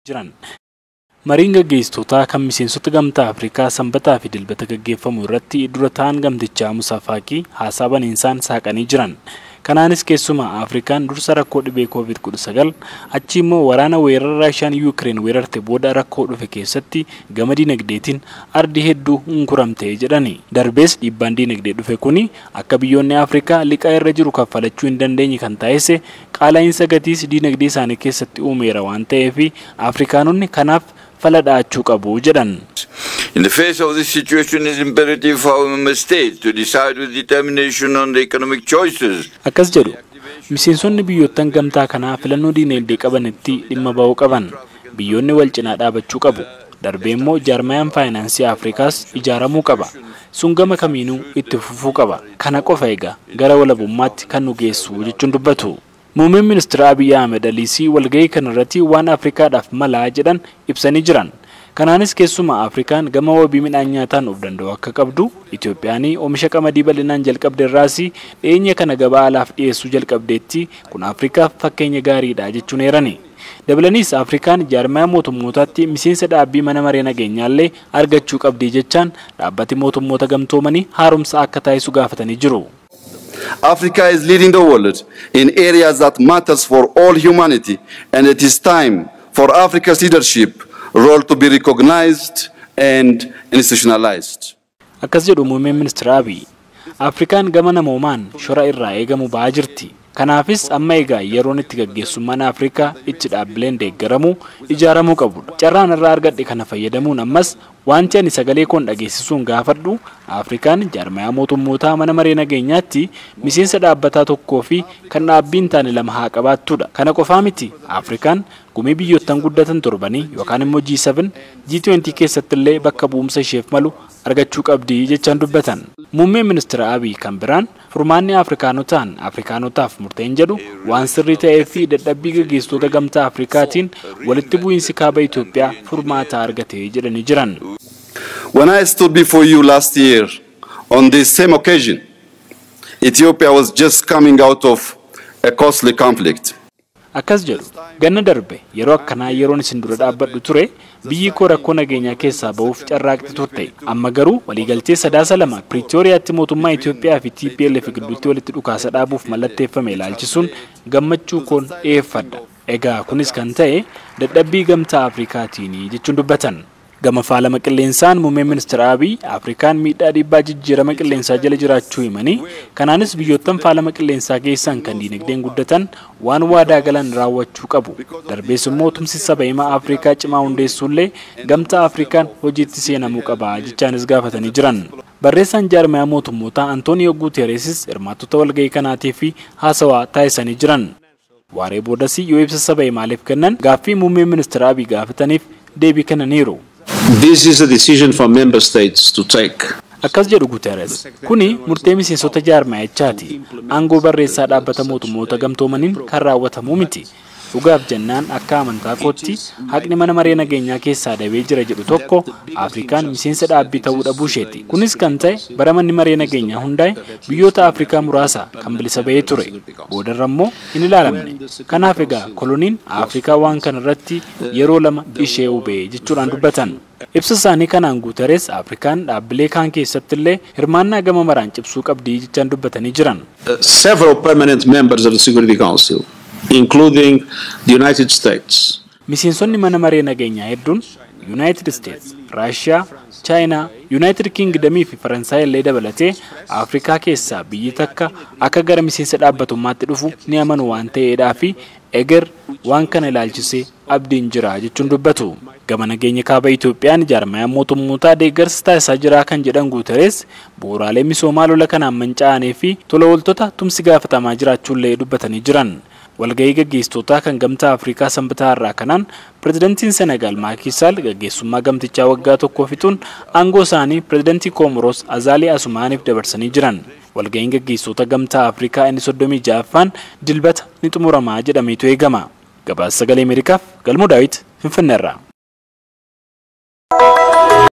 jiran. Mariin gaggeessitoota kan miseensota gamtaa Afrikaa sanbataa fi dilbata gaggeeffamu irratti dura ta'an gamtichaa Musafaaqii haasaa baniinsaan saaqanii jiran. Kanaanis keessumaa Afrikaan dursa rakkoo dhibee COVID-19 achi immoo waraana weerara Raashiyaan Yuukireen weerarte booda rakkoo dhufe keessatti gama dinagdeetiin ardii hedduu hunkuramtee jedhani. Darbees dhiibbaan dinagdee dhufe kuni akka biyyoonni Afrikaa liqaa irra jiru kaffalachuu hin dandeenye kan taasise qaala'iinsa gatiis dinagdee isaanii keessatti uumeera waan ta'eef Afrikaanonni kanaaf faladhaachuu qabu jedhan. In the face of this situation, it is imperative for our member states to decide with determination on the economic choices. Akkas jedhu miseensonni biyyoottan gamtaa kanaa filannoo dinagdee qabanitti dhimma ba'uu qaban. Biyyoonni wal cinaa dhaabachuu qabu. Darbee immoo jaarmayaan faayinaansii Afrikaas ijaaramuu qaba. Sun gama kamiinuu itti fufuu qaba. Kana qofa egaa gara walabummaatti kan nu geessu jechuun dubbatu. Muummeen ministeera Abiy Ahmad walgahii kanarratti waan Afrikaadhaaf malaa jedhan ibsanii jiran. Kanaanis keessumaa Afrikaan gama wabii midhaan nyaataan of danda'u akka qabdu, Itoophiyaan oomisha qamadii bal'inaan jalqabde irraas dhiyeenya kana gabaa alaaf dhiyeessuu jalqabdeetti kun Afrikaaf fakkeenya gaariidha jechuun eerani. Dabalaniis Afrikaan jaarmaya motummootaatti miseensa dhaabbii mana maree nageenyaallee argachuu qabdi jechaan dhaabbati motummoota gamtoomanii haaromsa akka taasisu gaafatanii jiru. Africa is leading the world in areas that matters for all humanity, and it is time for Africa's leadership role to be recognized and institutionalized. Akkas jedhu muummeen ministeera Abiy, Afrikaan gama namoomaan shora irraa eegamu ba'aa jirti. Kanaafis amma egaa yeroon itti gaggeessummaan Afrikaa itti dhaabbileen deeggaramu ijaaramuu qabudha. Carraan irraa argadhe kana fayyadamuun ammas wanti ani sagalee koon dhageessisuun gaafadhu Afrikaan jaarmaya mootummootaa mana maree nageenyaatti miseensa dhaabbataa tokkoo fi kan dhaabbiin taane lama haa qabaattudha. Kana qofaa miti Afrikaan gumii biyyoottan guddatan torbanii yookaan immoo G7 G20 keessatti illee bakka bu'umsa isheef malu argachuu qabdi jechaan dubbatan. Muummeen ministeera Abiy kan biraan furmaanni Afrikaanotaaf murteen jedhu waan sirrii ta'ee fi dadhabbii gaggeessitoota gamtaa Afrikaatiin walitti bu'iinsi kaaba Itoophiyaa furmaata argate jedhanii jiran. When I stood before you last year on this same occasion, Ethiopia was just coming out of a costly conflict. Akkas jedhu ganna darbe yeroo akkanaa yeroon isin dura dhaabbadhu ture biyyi koo rakkoo nageenyaa keessaa ba'uuf carraaqxi turte. Amma garuu waliigaltee sadaasa lama Pretooriyaatti mootummaa Itoophiyaa fi TPLF gidduutti walitti dhukaasa dhaabuuf mallatteeffame ilaalchisuun gammachuu koon dhiyeeffadha. Egaa kunis kan ta'e dadhabbii gamtaa Afrikaatiin jechuun dubbatan. Gama faalama qilleensaan muummeen ministeera Abiy Afrikaan miidhaa dhiibbaa jijjiirama qilleensaa jala jiraachuu himanii kanaanis biyyoottan faalama qilleensaa keessan kan dinagdeen guddatan waan waadaa galan raawwachuu qabu. Darbees immoo tumsi saba himaa Afrikaa cimaa hundeessuullee gamtaa Afrikaan hojiitti seenamuu qaba jechaanis gaafatanii jiran. Barreessaan jaarmaya mootummootaa Antooniyoo Guutereesis hirmaattota walgahii kanaatii fi haasawaa taasisanii jiran. Waaree boodas yoo ibsa saba himaaleef kennan gaaffii muummeen ministeera Abiy gaafataniif deebii kennaniiru. This is a decision for member states to take. Akkas jedhu Guuterees. Kuni murtee miseensota jaarmayichaati. Aangoo barreessaa dhaabbata mootummoota gamtoomaniin kan raawwatamu miti. Dhugaaf jennaan akka amantaa kootti haqni mana maree nageenyaa keessaa dabee jira jedhu tokko Afrikaan miseensa dhaabbii ta'uu dhabuu isheeti. Kunis kan ta'e bara manni maree nageenyaa hundaa'e biyyoota Afrikaa muraasa kan bilisa ba'ee ture. Boodarra immoo hin ilaalamne. Kanaaf egaa koloniin Afrikaa waan kanarratti yeroo lama ishee hubee jechuudhaan dubbatan. Ibsa isaanii kanaan Guuterees Afrikaan dhaabbilee kaan keessatti illee hirmaannaa gama maraan cibsuu qabdi jechaan dubbatanii jiran. Several permanent members of the Security Council, including the United States. Miseensonni mana maree nageenyaa hedduun United States, Russia, China, United Kingdom fi Faransaay illee dabalatee Afrikaa keessaa biyyi takka akka gara miseensa dhaabbatummaatti dhufu ni amanu waan ta'eedhaa fi eger waan kana ilaalchisee abdiin jira jechuun dubbatu. Gama nageenya kaaba Itoophiyaan jaarmaya mootummootaa deeggarsa taasisaa jira kan jedhan Guuterees bu'uuraalee misoomaa lola kanaan manca'anii fi tola ooltota tumsi gaafatamaa jiraachuullee dubbatanii jiran. Walgahii gaggeessitootaa kan gamtaa Afrikaa sanbataa irraa kanaan pirezidantiin Senegal Maki gaggeessummaa gamtichaa waggaa tokkoo fixuun aangoo isaanii pirezidantii Komoros Azaalii Asumaaniif dabarsanii jiran. Walgahiin gaggeessitoota gamtaa Afrikaa inni 36ffaan dilbata ni xumuramaa jedhameetu eegama. Gabaasa sagalee Ameerikaaf Galmoo Daawit Finfinneerraa.